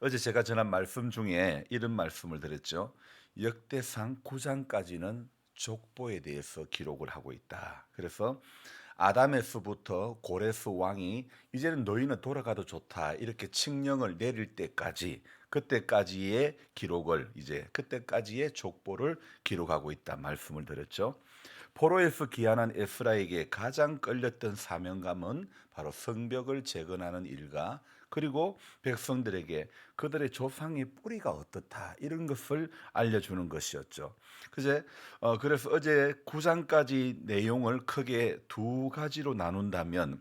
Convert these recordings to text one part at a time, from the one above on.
어제 제가 전한 말씀 중에 이런 말씀을 드렸죠. 역대상 9장까지는 족보에 대해서 기록을 하고 있다. 그래서 아담에서부터 고레스 왕이 이제는 너희는 돌아가도 좋다 이렇게 칙령을 내릴 때까지, 그때까지의 기록을, 이제 그때까지의 족보를 기록하고 있다 말씀을 드렸죠. 포로에서 귀환한 에스라에게 가장 끌렸던 사명감은 바로 성벽을 재건하는 일과, 그리고 백성들에게 그들의 조상의 뿌리가 어떻다 이런 것을 알려주는 것이었죠. 그래서 어제 9장까지 내용을 크게 두 가지로 나눈다면,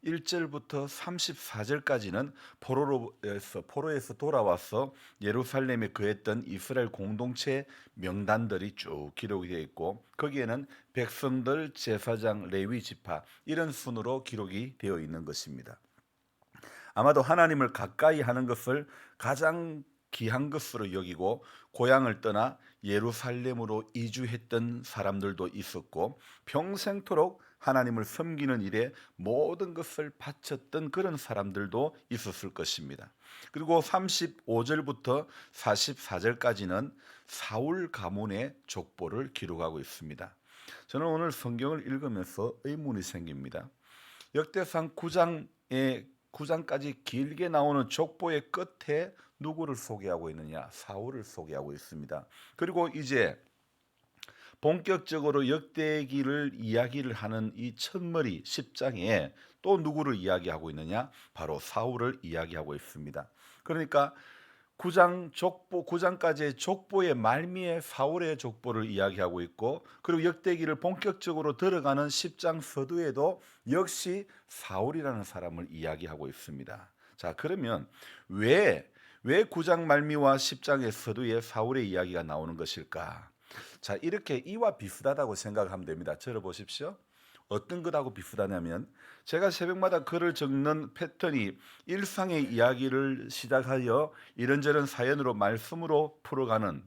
1절부터 34절까지는 포로에서 돌아와서 예루살렘에 거했던 이스라엘 공동체 명단들이 쭉 기록이 되어 있고, 거기에는 백성들, 제사장, 레위 지파 이런 순으로 기록이 되어 있는 것입니다. 아마도 하나님을 가까이 하는 것을 가장 귀한 것으로 여기고 고향을 떠나 예루살렘으로 이주했던 사람들도 있었고, 평생토록 하나님을 섬기는 일에 모든 것을 바쳤던 그런 사람들도 있었을 것입니다. 그리고 35절부터 44절까지는 사울 가문의 족보를 기록하고 있습니다. 저는 오늘 성경을 읽으면서 의문이 생깁니다. 역대상 9장까지 길게 나오는 족보의 끝에 누구를 소개하고 있느냐? 사울을 소개하고 있습니다. 그리고 이제 본격적으로 역대기를 이야기를 하는 이 첫머리 10장에 또 누구를 이야기하고 있느냐? 바로 사울을 이야기하고 있습니다. 그러니까 9장까지의 족보의 말미에 사울의 족보를 이야기하고 있고, 그리고 역대기를 본격적으로 들어가는 10장 서두에도 역시 사울이라는 사람을 이야기하고 있습니다. 자, 그러면 왜 9장 말미와 10장의 서두에 사울의 이야기가 나오는 것일까? 자, 이렇게 이와 비슷하다고 생각하면 됩니다. 들어보십시오. 어떤 것하고 비슷하냐면, 제가 새벽마다 글을 적는 패턴이 일상의 이야기를 시작하여 이런저런 사연으로 말씀으로 풀어가는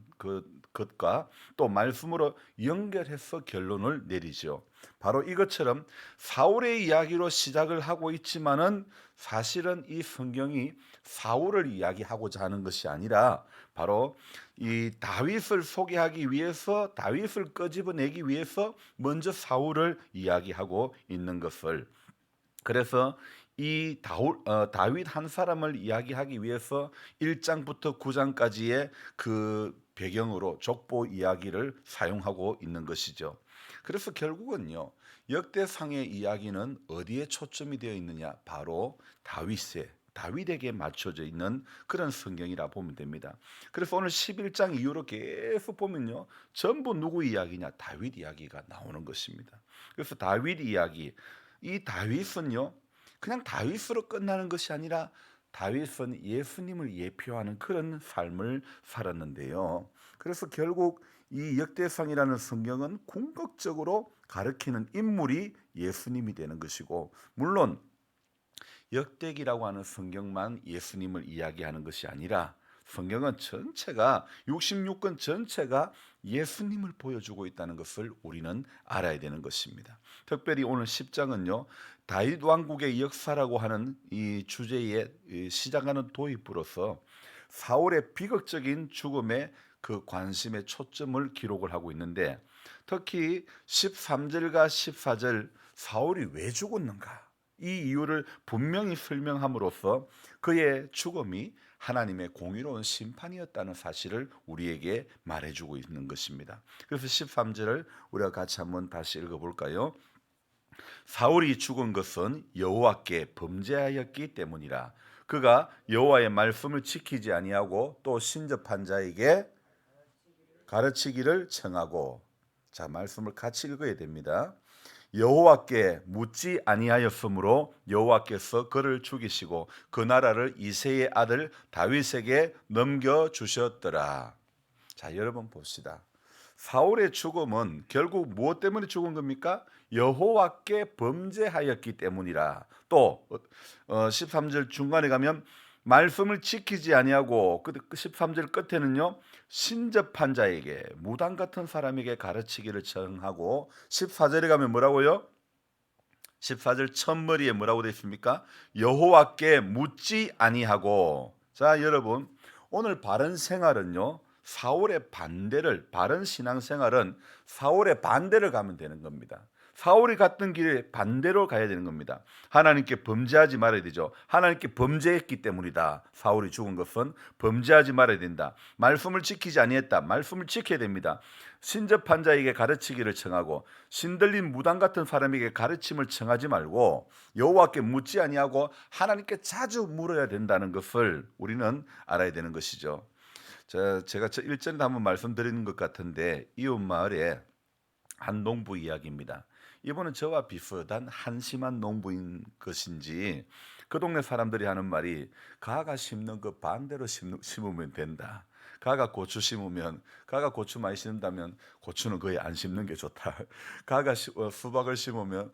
것과 또 말씀으로 연결해서 결론을 내리죠. 바로 이것처럼 사울의 이야기로 시작을 하고 있지만은 사실은 이 성경이 사울을 이야기하고자 하는 것이 아니라 바로 이 다윗을 소개하기 위해서, 다윗을 끄집어내기 위해서 먼저 사울을 이야기하고 있는 것을, 그래서 다윗 한 사람을 이야기하기 위해서 1장부터 9장까지의 그 배경으로 족보 이야기를 사용하고 있는 것이죠. 그래서 결국은요, 역대상의 이야기는 어디에 초점이 되어 있느냐? 바로 다윗에게 맞춰져 있는 그런 성경이라 보면 됩니다. 그래서 오늘 11장 이후로 계속 보면요, 전부 누구 이야기냐? 다윗 이야기가 나오는 것입니다. 그래서 다윗 이야기, 이 다윗은요, 그냥 다윗으로 끝나는 것이 아니라 다윗은 예수님을 예표하는 그런 삶을 살았는데요. 그래서 결국 이 역대상이라는 성경은 궁극적으로 가리키는 인물이 예수님이 되는 것이고, 물론 역대기라고 하는 성경만 예수님을 이야기하는 것이 아니라 성경은 전체가, 66권 전체가 예수님을 보여주고 있다는 것을 우리는 알아야 되는 것입니다. 특별히 오늘 10장은요, 다윗 왕국의 역사라고 하는 이 주제에 시작하는 도입부로서 사울의 비극적인 죽음에 그 관심의 초점을 기록을 하고 있는데, 특히 13절과 14절 사울이 왜 죽었는가, 이 이유를 분명히 설명함으로써 그의 죽음이 하나님의 공의로운 심판이었다는 사실을 우리에게 말해주고 있는 것입니다. 그래서 13절을 우리가 같이 한번 다시 읽어볼까요? 사울이 죽은 것은 여호와께 범죄하였기 때문이라. 그가 여호와의 말씀을 지키지 아니하고 또 신접한 자에게 가르치기를 청하고. 자, 말씀을 같이 읽어야 됩니다. 여호와께 묻지 아니하였으므로 여호와께서 그를 죽이시고 그 나라를 이새의 아들 다윗에게 넘겨 주셨더라. 자, 여러분 봅시다. 사울의 죽음은 결국 무엇 때문에 죽은 겁니까? 여호와께 범죄하였기 때문이라. 또 13절 중간에 가면 말씀을 지키지 아니하고, 그 13절 끝에는요, 신접한 자에게, 무당 같은 사람에게 가르치기를 청하고, 14절에 가면 뭐라고요? 14절 첫머리에 뭐라고 되어 있습니까? 여호와께 묻지 아니하고. 자, 여러분, 오늘 바른 생활은요, 사울의 반대를, 바른 신앙생활은 사울의 반대를 가면 되는 겁니다. 사울이 갔던 길에 반대로 가야 되는 겁니다. 하나님께 범죄하지 말아야 되죠. 하나님께 범죄했기 때문이다. 사울이 죽은 것은 범죄하지 말아야 된다. 말씀을 지키지 아니했다. 말씀을 지켜야 됩니다. 신접한 자에게 가르치기를 청하고 신들린 무당 같은 사람에게 가르침을 청하지 말고 여호와께 묻지 아니하고 하나님께 자주 물어야 된다는 것을 우리는 알아야 되는 것이죠. 제가 일전에 한번 말씀드린 것 같은데 이웃 마을에 한 농부 이야기입니다. 이분은 저와 비슷한 한심한 농부인 것인지 그 동네 사람들이 하는 말이 가가 심는 거 반대로 심으면 된다. 가가 고추 심으면 가가 고추 많이 심는다면 고추는 거의 안 심는 게 좋다. 가가 수박을 심으면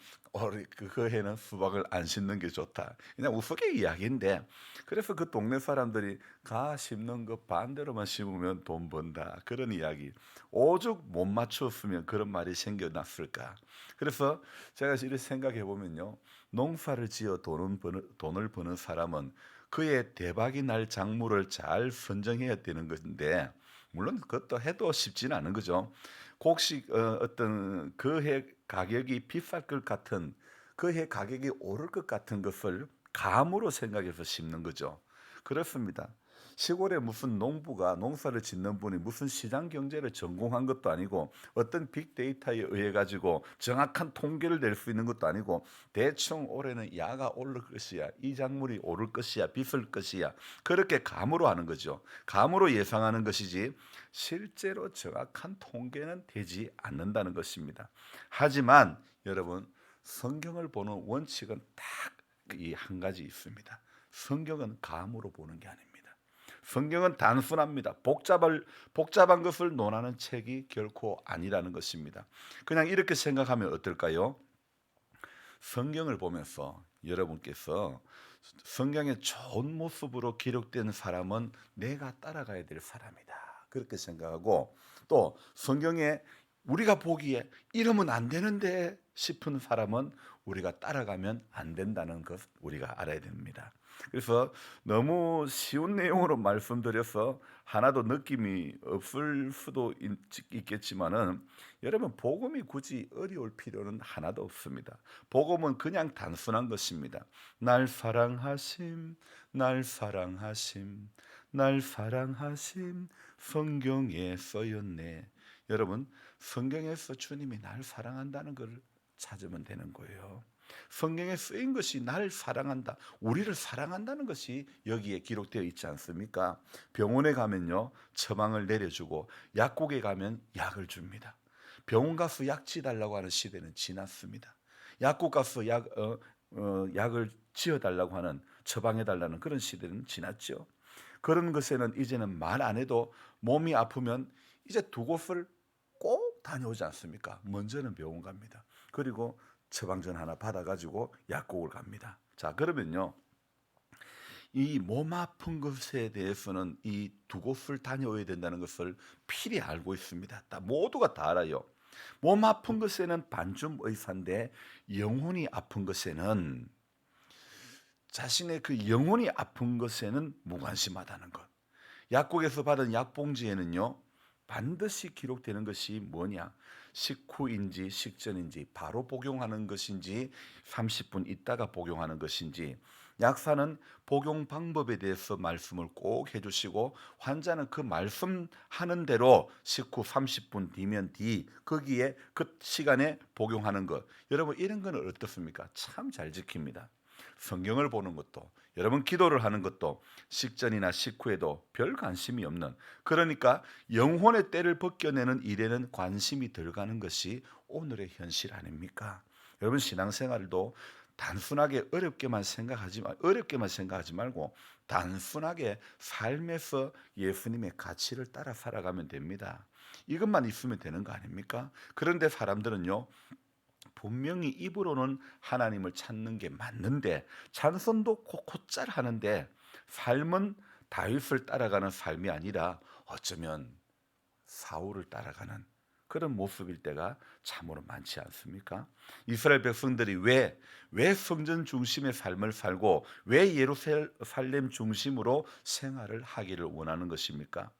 그 해는 수박을 안 심는 게 좋다. 그냥 우스개 이야기인데 그래서 그 동네 사람들이 가 심는 거 반대로만 심으면 돈 번다. 그런 이야기. 오죽 못 맞추었으면 그런 말이 생겨났을까. 그래서 제가 이렇게 생각해 보면요. 농사를 지어 돈을 버는 사람은 그의 대박이 날 작물을 잘 선정해야 되는 건데 물론 그것도 해도 쉽지는 않은 거죠. 곡식 어떤 그 해 가격이 비쌀 것 같은 그 해 가격이 오를 것 같은 것을 감으로 생각해서 심는 거죠. 그렇습니다. 시골에 무슨 농부가 농사를 짓는 분이 무슨 시장 경제를 전공한 것도 아니고 어떤 빅데이터에 의해 가지고 정확한 통계를 낼 수 있는 것도 아니고 대충 올해는 야가 오를 것이야. 이 작물이 오를 것이야. 비쌀 것이야. 그렇게 감으로 하는 거죠. 감으로 예상하는 것이지 실제로 정확한 통계는 되지 않는다는 것입니다. 하지만 여러분 성경을 보는 원칙은 딱 이 한 가지 있습니다. 성경은 감으로 보는 게 아닙니다. 성경은 단순합니다. 복잡한 것을 논하는 책이 결코 아니라는 것입니다. 그냥 이렇게 생각하면 어떨까요? 성경을 보면서 여러분께서 성경의 좋은 모습으로 기록된 사람은 내가 따라가야 될 사람이다. 그렇게 생각하고 또 성경에 우리가 보기에 이러면 안 되는데 싶은 사람은 우리가 따라가면 안 된다는 것 우리가 알아야 됩니다. 그래서 너무 쉬운 내용으로 말씀드려서 하나도 느낌이 없을 수도 있겠지만은 여러분 복음이 굳이 어려울 필요는 하나도 없습니다. 복음은 그냥 단순한 것입니다. 날 사랑하심, 날 사랑하심, 날 사랑하심 성경에 써였네. 여러분 성경에서 주님이 날 사랑한다는 걸 찾으면 되는 거예요. 성경에 쓰인 것이 나를 사랑한다. 우리를 사랑한다는 것이 여기에 기록되어 있지 않습니까? 병원에 가면요. 처방을 내려주고 약국에 가면 약을 줍니다. 병원 가서 약 지달라고 하는 시대는 지났습니다. 약국 가서 약을 지어달라고 하는 처방해달라는 그런 시대는 지났죠. 그런 것에는 이제는 말 안 해도 몸이 아프면 이제 두 곳을 꼭 다녀오지 않습니까? 먼저는 병원 갑니다. 그리고 처방전 하나 받아가지고 약국을 갑니다. 자, 그러면요. 이 몸 아픈 것에 대해서는 이 두 곳을 다녀야 된다는 것을 필히 알고 있습니다. 모두가 다 알아요. 몸 아픈 것에는 반쯤 의사인데 영혼이 아픈 것에는 자신의 그 영혼이 아픈 것에는 무관심하다는 것. 약국에서 받은 약봉지에는요. 반드시 기록되는 것이 뭐냐? 식후인지 식전인지 바로 복용하는 것인지 30분 있다가 복용하는 것인지 약사는 복용 방법에 대해서 말씀을 꼭 해주시고 환자는 그 말씀하는 대로 식후 30분 뒤면 뒤 거기에 그 시간에 복용하는 것. 여러분 이런 건 어떻습니까? 참 잘 지킵니다. 성경을 보는 것도 여러분 기도를 하는 것도 식전이나 식후에도 별 관심이 없는 그러니까 영혼의 때를 벗겨내는 일에는 관심이 덜 가는 것이 오늘의 현실 아닙니까? 여러분 신앙생활도 단순하게 어렵게만 생각하지 말고 단순하게 삶에서 예수님의 가치를 따라 살아가면 됩니다. 이것만 있으면 되는 거 아닙니까? 그런데 사람들은요. 분명히 입으로는 하나님을 찾는 게 맞는데 찬송도 곧잘 하는데 삶은 다윗을 따라가는 삶이 아니라 어쩌면 사울을 따라가는 그런 모습일 때가 참으로 많지 않습니까? 이스라엘 백성들이 왜 성전 중심의 삶을 살고 왜 예루살렘 중심으로 생활을 하기를 원하는 것입니까?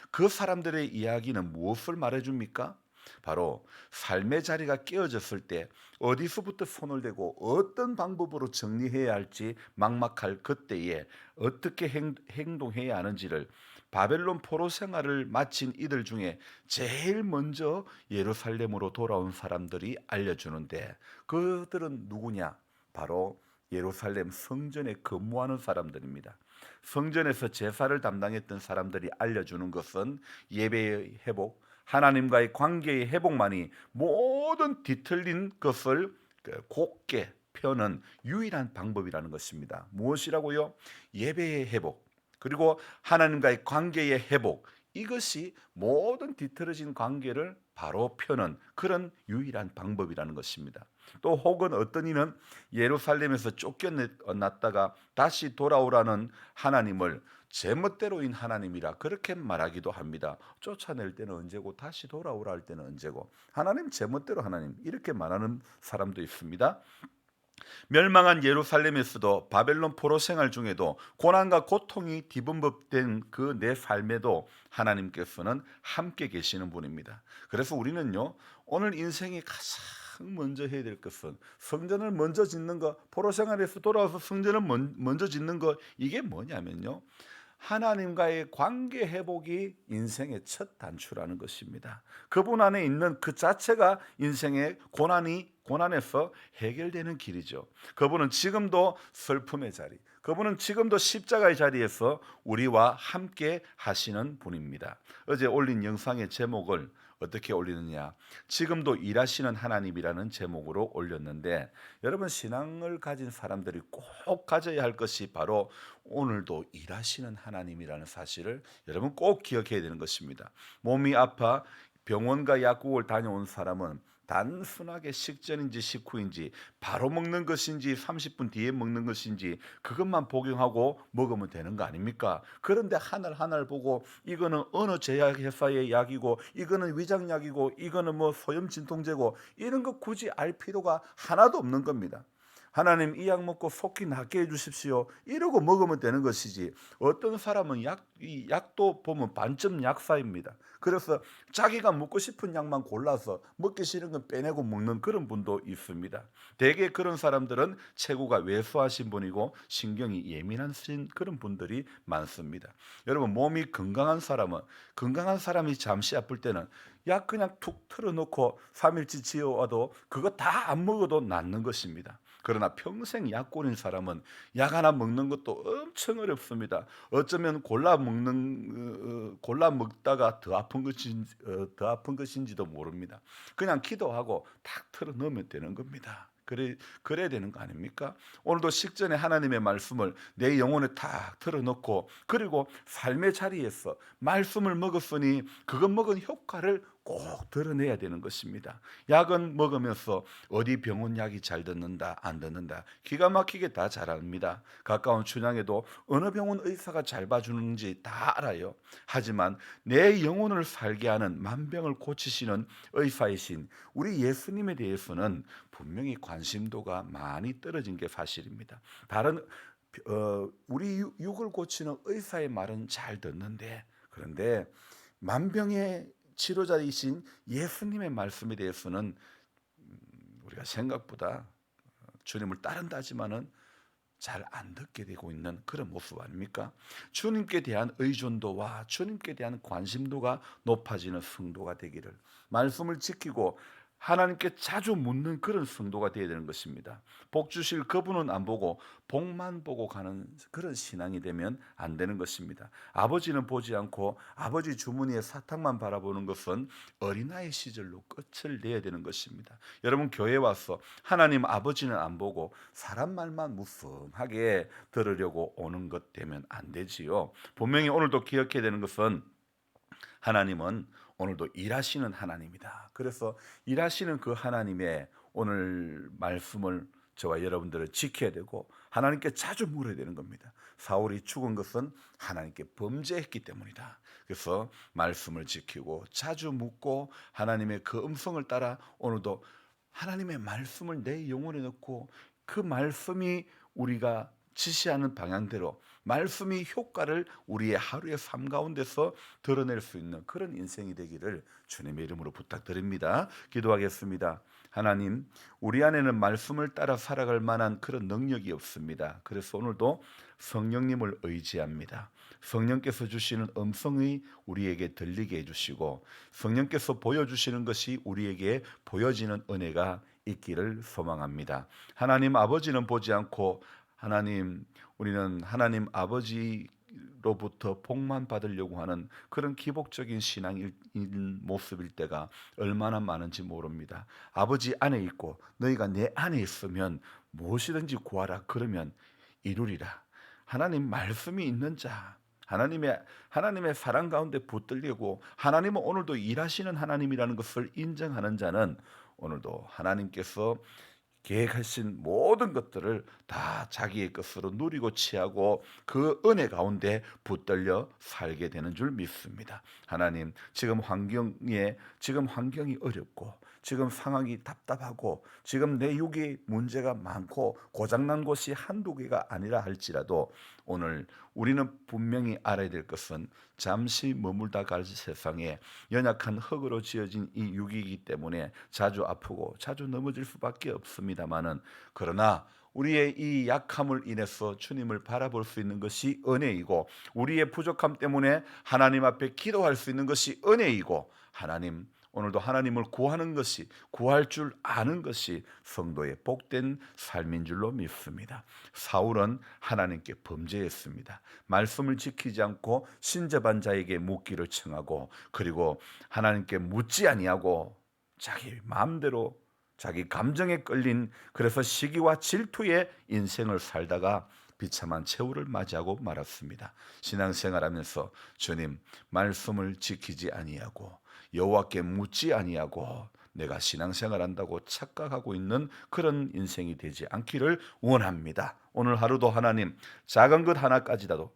그 사람들의 이야기는 무엇을 말해줍니까? 바로 삶의 자리가 깨어졌을 때 어디서부터 손을 대고 어떤 방법으로 정리해야 할지 막막할 그때에 어떻게 행동해야 하는지를 바벨론 포로 생활을 마친 이들 중에 제일 먼저 예루살렘으로 돌아온 사람들이 알려주는데, 그들은 누구냐? 바로 예루살렘 성전에 근무하는 사람들입니다. 성전에서 제사를 담당했던 사람들이 알려주는 것은 예배의 회복, 하나님과의 관계의 회복만이 모든 뒤틀린 것을 곱게 펴는 유일한 방법이라는 것입니다. 무엇이라고요? 예배의 회복, 그리고 하나님과의 관계의 회복, 이것이 모든 뒤틀어진 관계를 바로 펴는 그런 유일한 방법이라는 것입니다. 또 혹은 어떤 이는 예루살렘에서 쫓겨났다가 다시 돌아오라는 하나님을 제멋대로인 하나님이라 그렇게 말하기도 합니다. 쫓아낼 때는 언제고 다시 돌아오라 할 때는 언제고, 하나님 제멋대로 하나님, 이렇게 말하는 사람도 있습니다. 멸망한 예루살렘에서도 바벨론 포로 생활 중에도 고난과 고통이 뒤범벅된 그 내 삶에도 하나님께서는 함께 계시는 분입니다. 그래서 우리는요, 오늘 인생이 가장 먼저 해야 될 것은 성전을 먼저 짓는 거, 포로 생활에서 돌아와서 성전을 먼저 짓는 거, 이게 뭐냐면요, 하나님과의 관계 회복이 인생의 첫 단추라는 것입니다. 그분 안에 있는 그 자체가 인생의 고난에서 해결되는 길이죠. 그분은 지금도 슬픔의 자리, 그분은 지금도 십자가의 자리에서 우리와 함께 하시는 분입니다. 어제 올린 영상의 제목을 어떻게 올리느냐, 지금도 일하시는 하나님이라는 제목으로 올렸는데, 여러분, 신앙을 가진 사람들이 꼭 가져야 할 것이 바로 오늘도 일하시는 하나님이라는 사실을 여러분 꼭 기억해야 되는 것입니다. 몸이 아파 병원과 약국을 다녀온 사람은 단순하게 식전인지 식후인지, 바로 먹는 것인지 30분 뒤에 먹는 것인지, 그것만 복용하고 먹으면 되는 거 아닙니까? 그런데 하나를 하나를 보고 이거는 어느 제약회사의 약이고, 이거는 위장약이고, 이거는 뭐 소염 진통제고, 이런 거 굳이 알 필요가 하나도 없는 겁니다. 하나님, 이 약 먹고 속히 낫게 해주십시오, 이러고 먹으면 되는 것이지, 어떤 사람은 이 약도 보면 반점 약사입니다. 그래서 자기가 먹고 싶은 약만 골라서 먹기 싫은 건 빼내고 먹는 그런 분도 있습니다. 대개 그런 사람들은 체구가 왜소하신 분이고 신경이 예민하신 그런 분들이 많습니다. 여러분, 몸이 건강한 사람이 잠시 아플 때는 약 그냥 툭 틀어놓고 3일치 지어와도 그거 다 안 먹어도 낫는 것입니다. 그러나 평생 약골인 사람은 약 하나 먹는 것도 엄청 어렵습니다. 어쩌면 골라 먹다가 더 아픈 것인지도 모릅니다. 그냥 기도하고 탁 틀어 넣으면 되는 겁니다. 그래야 되는 거 아닙니까? 오늘도 식전에 하나님의 말씀을 내 영혼에 탁 틀어놓고, 그리고 삶의 자리에서 말씀을 먹었으니 그것 먹은 효과를 꼭 드러내야 되는 것입니다. 약은 먹으면서 어디 병원 약이 잘 듣는다 안 듣는다 기가 막히게 다 잘 압니다. 가까운 춘향에도 어느 병원 의사가 잘 봐주는지 다 알아요. 하지만 내 영혼을 살게 하는 만병을 고치시는 의사이신 우리 예수님에 대해서는 분명히 관심도가 많이 떨어진 게 사실입니다. 우리 육을 고치는 의사의 말은 잘 듣는데, 그런데 만병의 치료자이신 예수님의 말씀에 대해서는 우리가 생각보다 주님을 따른다지만은 잘 안 듣게 되고 있는 그런 모습 아닙니까? 주님께 대한 의존도와 주님께 대한 관심도가 높아지는 성도가 되기를, 말씀을 지키고 하나님께 자주 묻는 그런 성도가 되어야 되는 것입니다. 복 주실 그분은 안 보고 복만 보고 가는 그런 신앙이 되면 안 되는 것입니다. 아버지는 보지 않고 아버지 주머니의 사탕만 바라보는 것은 어린아이 시절로 끝을 내야 되는 것입니다. 여러분, 교회 와서 하나님 아버지는 안 보고 사람 말만 무성하게 들으려고 오는 것 되면 안 되지요. 분명히 오늘도 기억해야 되는 것은 하나님은 오늘도 일하시는 하나님이다. 그래서 일하시는 그 하나님의 오늘 말씀을 저와 여러분들을 지켜야 되고 하나님께 자주 물어야 되는 겁니다. 사울이 죽은 것은 하나님께 범죄했기 때문이다. 그래서 말씀을 지키고 자주 묻고 하나님의 그 음성을 따라 오늘도 하나님의 말씀을 내 영혼에 넣고 그 말씀이 우리가 지시하는 방향대로 말씀이 효과를 우리의 하루의 삶 가운데서 드러낼 수 있는 그런 인생이 되기를 주님의 이름으로 부탁드립니다. 기도하겠습니다. 하나님, 우리 안에는 말씀을 따라 살아갈 만한 그런 능력이 없습니다. 그래서 오늘도 성령님을 의지합니다. 성령께서 주시는 음성이 우리에게 들리게 해주시고 성령께서 보여주시는 것이 우리에게 보여지는 은혜가 있기를 소망합니다. 하나님 아버지는 보지 않고 우리는 하나님 아버지로부터 복만 받으려고 하는 그런 기복적인 신앙인 모습일 때가 얼마나 많은지 모릅니다. 아버지 안에 있고 너희가 내 안에 있으면 무엇이든지 구하라 그러면 이루리라. 하나님 말씀이 있는 자, 하나님의 사랑 가운데 붙들리고 하나님은 오늘도 일하시는 하나님이라는 것을 인정하는 자는 오늘도 하나님께서 계획하신 모든 것들을 다 자기의 것으로 누리고 취하고 그 은혜 가운데 붙들려 살게 되는 줄 믿습니다. 하나님, 지금 환경이 어렵고 지금 상황이 답답하고 지금 내 육이 문제가 많고 고장난 곳이 한두 개가 아니라 할지라도 오늘 우리는 분명히 알아야 될 것은 잠시 머물다 갈 세상에 연약한 흙으로 지어진 이 육이기 때문에 자주 아프고 자주 넘어질 수밖에 없습니다마는 그러나 우리의 이 약함을 인해서 주님을 바라볼 수 있는 것이 은혜이고 우리의 부족함 때문에 하나님 앞에 기도할 수 있는 것이 은혜이고 하나님 오늘도 하나님을 구할 줄 아는 것이 성도의 복된 삶인 줄로 믿습니다. 사울은 하나님께 범죄했습니다. 말씀을 지키지 않고 신접한 자에게 묻기를 청하고 그리고 하나님께 묻지 아니하고 자기 마음대로 자기 감정에 끌린 그래서 시기와 질투의 인생을 살다가 비참한 최후를 맞이하고 말았습니다. 신앙생활하면서 주님 말씀을 지키지 아니하고 여호와께 묻지 아니하고 내가 신앙생활한다고 착각하고 있는 그런 인생이 되지 않기를 원합니다. 오늘 하루도 하나님 작은 것 하나까지라도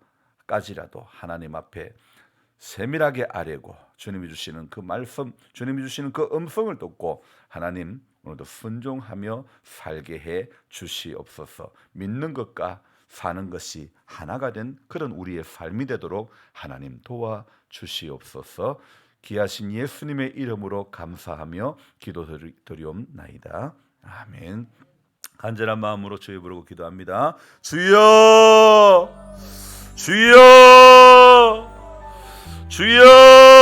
하나님 앞에 세밀하게 아뢰고 주님이 주시는 그 말씀, 주님이 주시는 그 음성을 듣고 하나님 오늘도 순종하며 살게 해 주시옵소서. 믿는 것과 사는 것이 하나가 된 그런 우리의 삶이 되도록 하나님 도와 주시옵소서. 귀하신 예수님의 이름으로 감사하며 기도드리옵나이다. 아멘. 간절한 마음으로 주여 부르고 기도합니다. 주여, 주여, 주여.